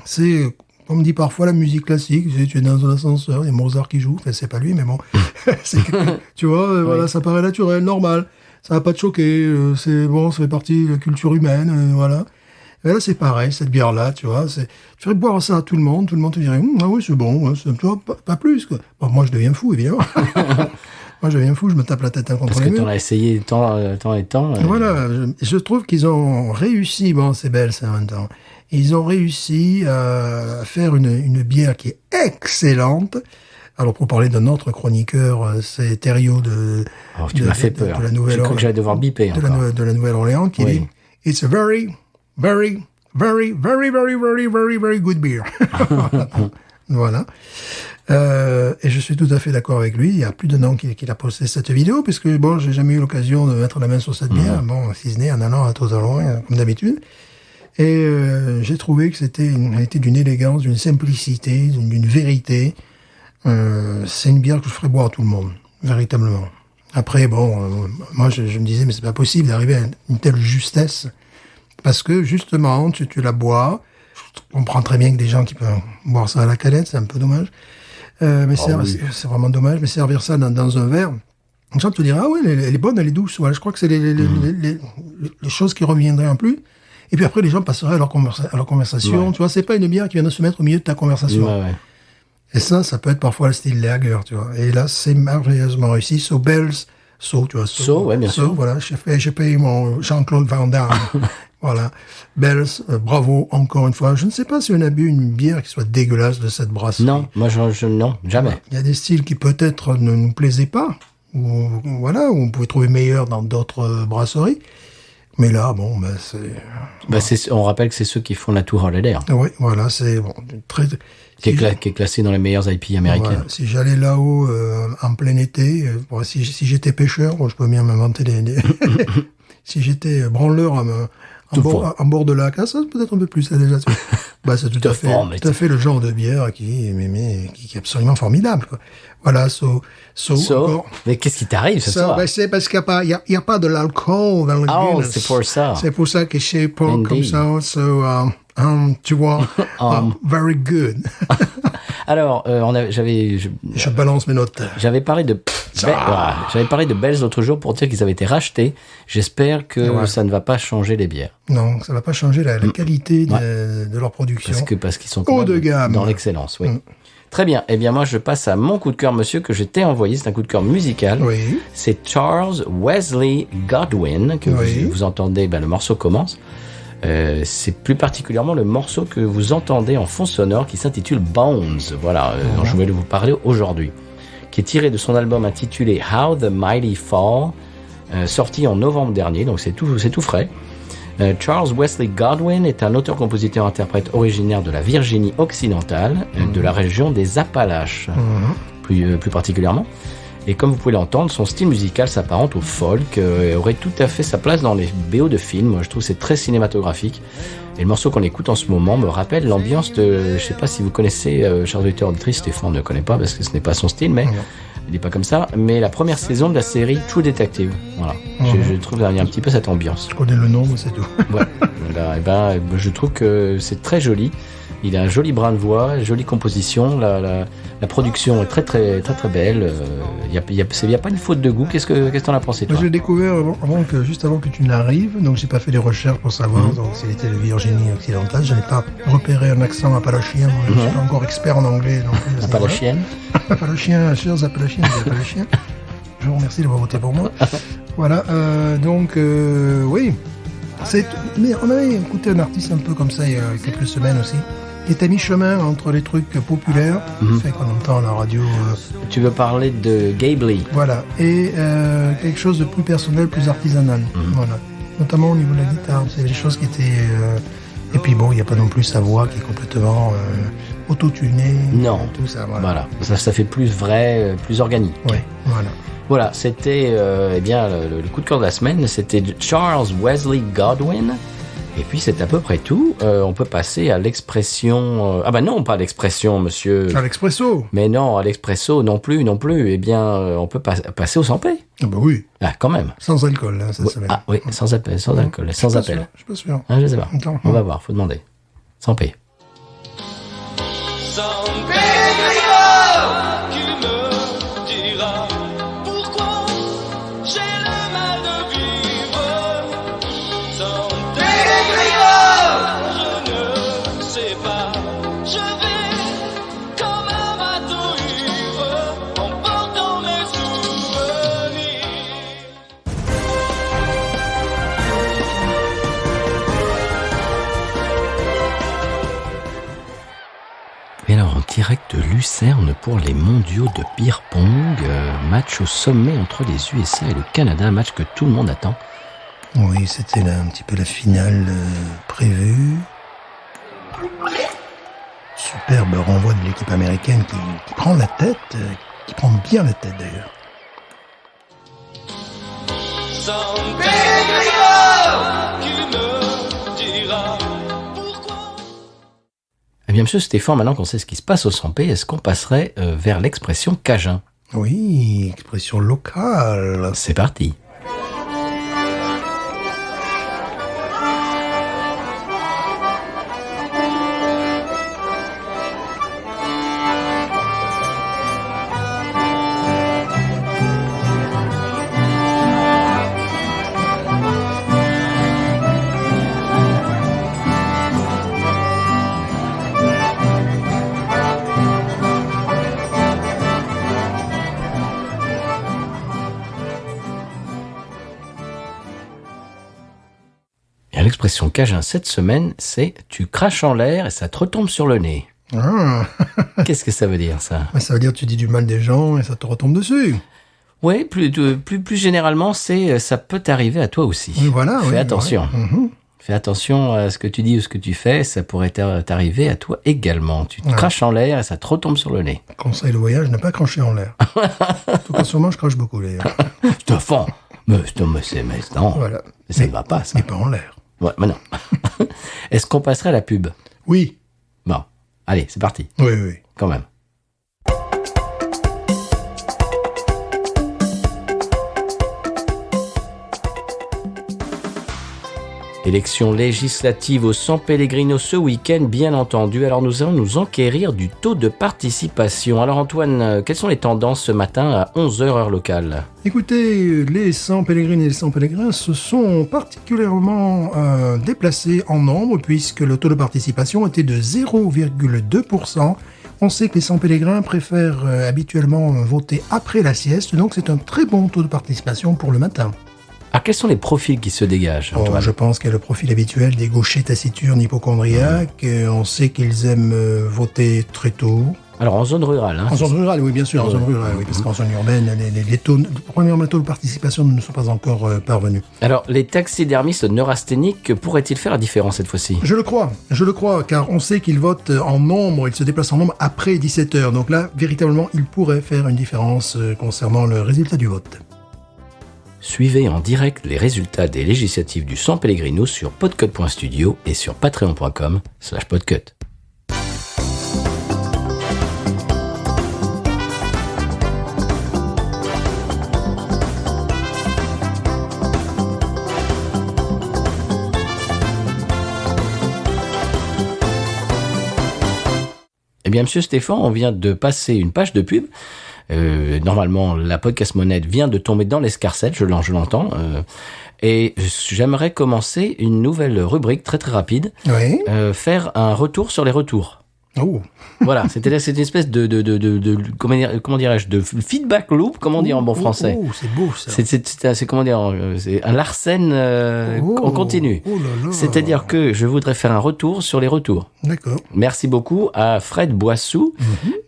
C'est, comme on dit parfois, la musique classique. Tu es dans un ascenseur, il y a Mozart qui joue. Enfin, c'est pas lui, mais bon. Tu vois, voilà, ça paraît naturel, normal. Ça va pas te choquer. C'est bon, ça fait partie de la culture humaine, voilà. Et là, c'est pareil, cette bière-là, tu vois. Tu ferais boire ça à tout le monde te dirait, ah oui, c'est bon, tu vois, pas plus, quoi. Bon, moi, je deviens fou, évidemment. Moi, je deviens fou, je me tape la tête contre les murs. Parce que t'en as essayé tant et tant. Voilà, je trouve qu'ils ont réussi, bon, c'est belle, ça, en même temps. Ils ont réussi à faire une bière qui est excellente. Alors, pour parler d'un autre chroniqueur, c'est Thériault tu m'as fait peur. De la Nouvelle-Orléans. Je crois que j'allais devoir biper encore. De la Nouvelle-Orléans, qui dit « It's a very, very, very, very, very, very, very, very good beer. » Voilà. Et je suis tout à fait d'accord avec lui. Il y a plus d'un an qu'il a posté cette vidéo, puisque bon, j'ai jamais eu l'occasion de mettre la main sur cette bière. Bon, si ce n'est en allant à Totalon, comme d'habitude. Et j'ai trouvé que c'était d'une élégance, d'une simplicité, d'une vérité. C'est une bière que je ferais boire à tout le monde, véritablement. Après, bon, moi je me disais, mais c'est pas possible d'arriver à une telle justesse, parce que justement, tu la bois. Je comprends très bien que des gens qui peuvent boire ça à la canette, c'est un peu dommage. Mais c'est vraiment dommage. Mais servir ça dans un verre, les gens te diront, ah oui, elle est bonne, elle est douce. Voilà, je crois que c'est les choses qui reviendraient en plus. Et puis après, les gens passeraient à leur conversation. Ouais. Tu vois, c'est pas une bière qui vient de se mettre au milieu de ta conversation. Ouais. Et ça peut être parfois le style lager, tu vois. Et là, c'est merveilleusement réussi. So Bells, tu vois. Ouais, bien sûr. Voilà, j'ai payé mon Jean-Claude Van Damme. Voilà. Bells, bravo, encore une fois. Je ne sais pas si on a bu une bière qui soit dégueulasse de cette brasserie. Non, moi, non, jamais. Il y a des styles qui peut-être ne nous plaisaient pas. Ou on pouvait trouver meilleur dans d'autres brasseries. Mais là, bon, c'est... on rappelle que c'est ceux qui font la Tour Holiday. Oui, voilà, c'est bon, très... Qui est classé dans les meilleures IP américaines. Voilà. Si j'allais là-haut en plein été, si j'étais pêcheur, je peux bien m'inventer des... Si j'étais branleur en bord de lac. Ah, ça, peut-être un peu plus, ça, déjà. Bah, c'est tout à fait le genre de bière qui est absolument formidable, quoi. Voilà, mais qu'est-ce qui t'arrive ce soir? Ben, c'est parce qu'il n'y a pas de l'alcool dans le Guinness. C'est pour ça. C'est pour ça que c'est pas comme ça. Tu vois, very good. Alors, je balance mes notes. J'avais parlé de Bell's l'autre jour pour dire qu'ils avaient été rachetés. J'espère que ça ne va pas changer les bières. Non, ça ne va pas changer la qualité de leur production. Parce qu'ils sont haut de gamme dans l'excellence, oui. Très bien. Eh bien, moi, je passe à mon coup de cœur, monsieur, que je t'ai envoyé. C'est un coup de cœur musical. Oui. C'est Charles Wesley Godwin, que vous entendez, le morceau commence. C'est plus particulièrement le morceau que vous entendez en fond sonore qui s'intitule Bones, dont je voulais vous parler aujourd'hui, qui est tiré de son album intitulé How the Mighty Fall, sorti en novembre dernier, donc c'est tout frais. Charles Wesley Godwin est un auteur-compositeur-interprète originaire de la Virginie occidentale, de la région des Appalaches, plus particulièrement. Et comme vous pouvez l'entendre, son style musical s'apparente au folk et aurait tout à fait sa place dans les BO de films. Moi, je trouve que c'est très cinématographique. Et le morceau qu'on écoute en ce moment me rappelle l'ambiance de... Je sais pas si vous connaissez, chers auditeurs auditrices, Stéphane ne connaît pas parce que ce n'est pas son style, mais il n'est pas comme ça. Mais la première saison de la série True Detective. Voilà. Je trouve qu'il y a un petit peu cette ambiance. Je connais le nom, mais c'est tout. Ouais. Je trouve que c'est très joli. Il a un joli brin de voix, jolie composition. La production est très très très très belle. Il y a pas une faute de goût. Qu'est-ce que t'en as pensé, toi? Moi, je l'ai découvert juste avant que tu n'arrives, donc j'ai pas fait des recherches pour savoir donc s'il était de Virginie occidentale. Je n'ai pas repéré un accent appalachien. Je ne suis pas encore expert en anglais. Appalachienne. Appalachien, chers Appalachiens, des Appalachiens. Je vous remercie d'avoir voté pour moi. Voilà. Oui. Mais on avait écouté un artiste un peu comme ça il y a quelques semaines aussi. Il est à mi-chemin entre les trucs populaires, fait qu'on entend à la radio. Tu veux parler de Gabe Lee. Voilà, et quelque chose de plus personnel, plus artisanal. Voilà. Notamment au niveau de la guitare, c'est des choses qui étaient... Et puis bon, il n'y a pas non plus sa voix qui est complètement auto-tunée. Non, tout ça. Voilà. Ça fait plus vrai, plus organique. Oui, voilà. Voilà, c'était le coup de cœur de la semaine, c'était Charles Wesley Godwin. Et puis c'est à peu près tout. On peut passer à l'expression... non, pas à l'expression, monsieur. À l'expresso. Mais non, à l'expresso non plus. Eh bien, on peut passer au sans-paix. Ah bah oui. Ah, quand même. Sans alcool, là, ça s'appelle. Ah oui, sans alcool, sans appel. Je suis pas sûr. Ah, je sais pas. Attends, on va voir, faut demander. Sans paix. Sans paix, qui me dira pourquoi j'ai le mal de vivre. Sans je ne sais pas, je vais comme un bateau ivre en portant mes souvenirs. Et alors, en direct de Lucerne pour les mondiaux de beer pong, match au sommet entre les USA et le Canada, match que tout le monde attend. Oui, c'était là un petit peu la finale prévue. Superbe renvoi de l'équipe américaine qui prend la tête, qui prend bien la tête d'ailleurs. Sans qui me dira pourquoi. Eh bien, monsieur Stéphane, maintenant qu'on sait ce qui se passe au 100p, est-ce qu'on passerait vers l'expression cajun? Oui, expression locale. C'est parti. L'expression cajun cette semaine, c'est « tu craches en l'air et ça te retombe sur le nez ». Ah. Qu'est-ce que ça veut dire, ça? Ça veut dire que tu dis du mal des gens et ça te retombe dessus. Oui, plus généralement, c'est ça peut t'arriver à toi aussi. Oui, voilà. Fais attention. Ouais. Fais attention à ce que tu dis ou ce que tu fais, ça pourrait t'arriver à toi également. Tu te craches en l'air et ça te retombe sur le nez. Conseil de voyage, ne pas cracher en l'air. En tout cas, souvent, je crache beaucoup d'ailleurs. Je te fends. Mais non. Voilà. Ça ne va pas, ça. Mais pas en l'air. Ouais, mais non. Est-ce qu'on passerait à la pub? Oui. Bon, allez, c'est parti. Oui, oui. Quand même. Élection législative au San Pellegrino ce week-end, bien entendu. Alors nous allons nous enquérir du taux de participation. Alors Antoine, quelles sont les tendances ce matin à 11h heure locale? Écoutez, les San Pellegrins et les San Pellegrins se sont particulièrement déplacés en nombre puisque le taux de participation était de 0,2%. On sait que les San Pellegrins préfèrent habituellement voter après la sieste, donc c'est un très bon taux de participation pour le matin. Ah, quels sont les profils qui se dégagent, Bon, Antoine? je pense qu'il y a le profil habituel des gauchers taciturnes hypochondriaques. On sait qu'ils aiment voter très tôt. Alors en zone rurale, hein? En zone rurale, oui, bien sûr, en zone rurale, oui, parce qu'en zone urbaine, les taux de participation ne sont pas encore parvenus. Alors les taxidermistes neurasthéniques pourraient-ils faire la différence cette fois-ci? Je le crois, car on sait qu'ils votent en nombre, ils se déplacent en nombre après 17h. Donc là, véritablement, ils pourraient faire une différence concernant le résultat du vote. Suivez en direct les résultats des législatives du San Pellegrino sur podcut.studio et sur patreon.com/podcut. Eh bien, Monsieur Stéphane, on vient de passer une page de pub. Normalement, la podcast monnaie vient de tomber dans l'escarcelle, je l'entends. Et j'aimerais commencer une nouvelle rubrique très très rapide. Oui. Faire un retour sur les retours. Oh. Voilà, c'est une espèce de comment dirais-je, de feedback loop, comment dire en bon français. Oh, c'est beau ça. C'est comment dire, c'est un Larsen en continu. Oh là là. C'est-à-dire que je voudrais faire un retour sur les retours. D'accord. Merci beaucoup à Fred Boissou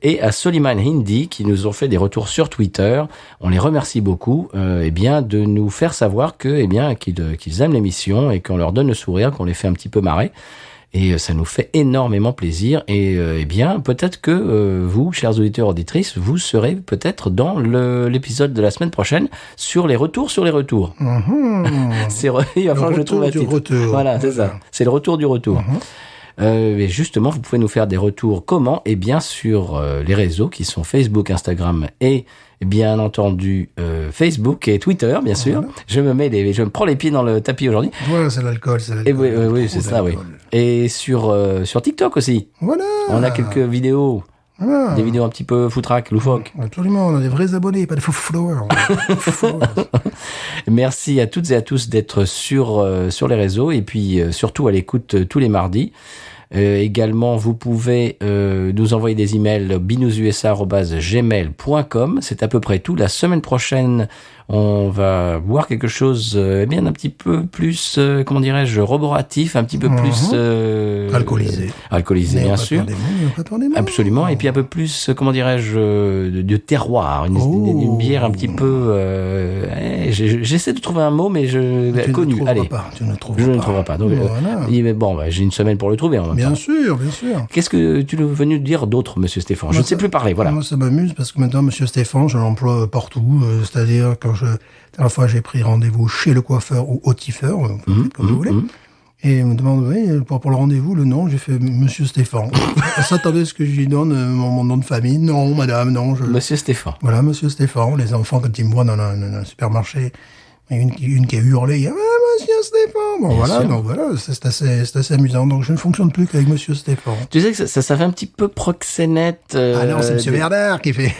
et à Soliman Hindi qui nous ont fait des retours sur Twitter. On les remercie beaucoup de nous faire savoir qu'ils aiment l'émission et qu'on leur donne le sourire, qu'on les fait un petit peu marrer. Et ça nous fait énormément plaisir. Et peut-être que vous, chers auditeurs auditrices, vous serez peut-être dans l'épisode de la semaine prochaine sur les retours sur les retours. Il va falloir que je trouve un titre. Retour. Voilà, c'est ça. C'est le retour du retour. Et justement, vous pouvez nous faire des retours. Comment? Eh bien, sur les réseaux qui sont Facebook, Instagram et bien entendu Facebook et Twitter, bien sûr. Je me prends les pieds dans le tapis aujourd'hui. Voilà, c'est l'alcool. Et oui, c'est ça, oui. Et sur TikTok aussi. Voilà. On a quelques vidéos. Voilà. Des vidéos un petit peu foutraques, loufoques. Absolument, on a des vrais abonnés, pas des faux followers. Merci à toutes et à tous d'être sur les réseaux et puis surtout à l'écoute tous les mardis. Également, vous pouvez nous envoyer des emails binoususa@gmail.com. C'est à peu près tout. La semaine prochaine, on va voir quelque chose un petit peu plus, roboratif, un petit peu plus... Alcoolisé, bien sûr. Absolument. Et puis un peu plus, de terroir. Une bière un petit peu... j'essaie de trouver un mot, mais connu. Allez, tu ne trouveras pas. Donc, voilà. j'ai une semaine pour le trouver. Bien sûr. Qu'est-ce que tu es venu dire d'autre, Monsieur Stéphane? Je ne sais plus parler, voilà. Moi, ça m'amuse parce que maintenant, Monsieur Stéphane, je l'emploie partout. C'est-à-dire, à la fois, j'ai pris rendez-vous chez le coiffeur ou au tiffeur, comme vous voulez. Et il me demande, pour le rendez-vous, le nom, j'ai fait Monsieur Stéphane. On s'attendait à ce que je lui donne mon nom de famille. Non, madame, non. Monsieur Stéphane. Voilà, Monsieur Stéphane. Les enfants, quand ils me voient dans un supermarché, une qui a hurlé, Monsieur Stéphane. Bon, voilà, c'est assez amusant. Donc, je ne fonctionne plus qu'avec Monsieur Stéphane. Tu sais que ça fait un petit peu proxénète. Ah non, c'est Monsieur Werder qui fait.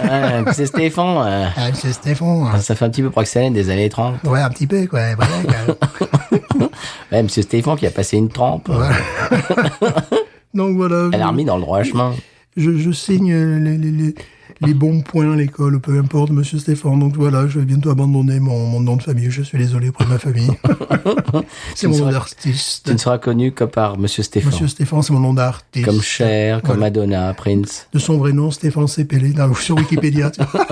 C'est Stéphane. Monsieur Stéphane. Ça fait un petit peu proxénète des années 30. Ouais, un petit peu, quoi. Ouais, Monsieur Stéphane qui a passé une trempe. Ouais. Donc, voilà. Elle a remis dans le droit chemin. Je signe les bons points à l'école, peu importe, Monsieur Stéphane. Donc voilà, je vais bientôt abandonner mon nom de famille. Je suis désolé auprès de ma famille. C'est mon nom d'artiste. Tu ne seras connu que par Monsieur Stéphane. Monsieur Stéphane, c'est mon nom d'artiste. Comme Cher, comme Madonna, Prince. De son vrai nom, Stéphane Cepelé, sur Wikipédia. Tu vois.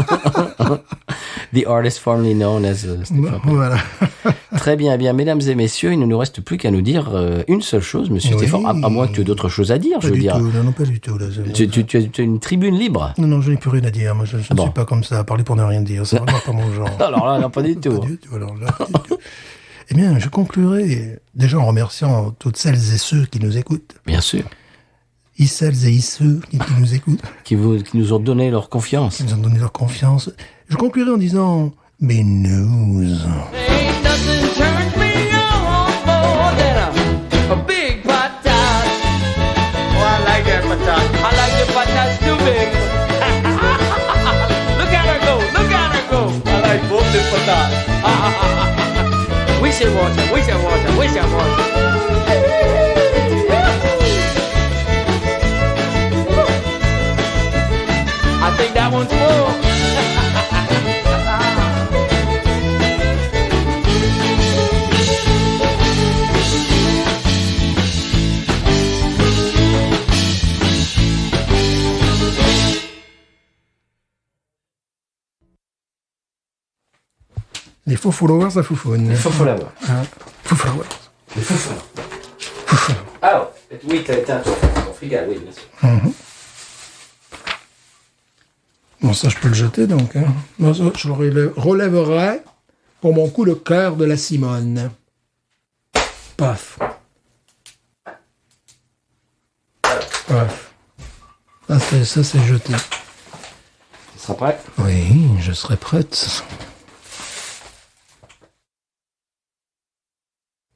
The artist formerly known as Stéphane. Voilà. Très bien, mesdames et messieurs, il ne nous reste plus qu'à nous dire une seule chose, Monsieur Stéphane, à moins que tu aies d'autres choses à dire, pas je veux du dire. Tout. Non, pas du tout. Là, tu as une tribune libre. Non, je n'ai plus rien à dire. Moi, je ne suis pas comme ça, à parler pour ne rien dire. C'est vraiment pas mon genre. Alors là, non, pas du tout. Pas du tout. Alors là, pas du tout. Eh bien, je conclurai déjà en remerciant toutes celles et ceux qui nous écoutent. Bien sûr. Celles et ceux qui nous écoutent, Qui nous ont donné leur confiance. qui nous ont donné leur confiance. Je conclurai en disant, mais news. Ain't nothing turns me on more than a big patat. Oh, I like that patat. I like the patats too big. Look at her go, look at her go. I like both the patats. We should watch her, we should watch her, we should watch her. I think that one's full. Les faux followers à Foufoune. followers. Ah, faux followers. Les faux followers. Ah, oui, t'as éteint ton frigal, oui, bien sûr. Bon, ça, je peux le jeter, donc. Hein. Bon, ça, je le relèverai pour mon coup de cœur de la Simone. Paf. Paf. Ça, c'est jeté. Tu seras prêt? Oui, je serai prête.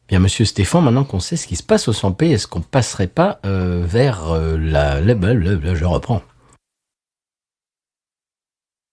Bien, monsieur Stéphane, maintenant qu'on sait ce qui se passe au 100p, est-ce qu'on passerait pas vers je reprends.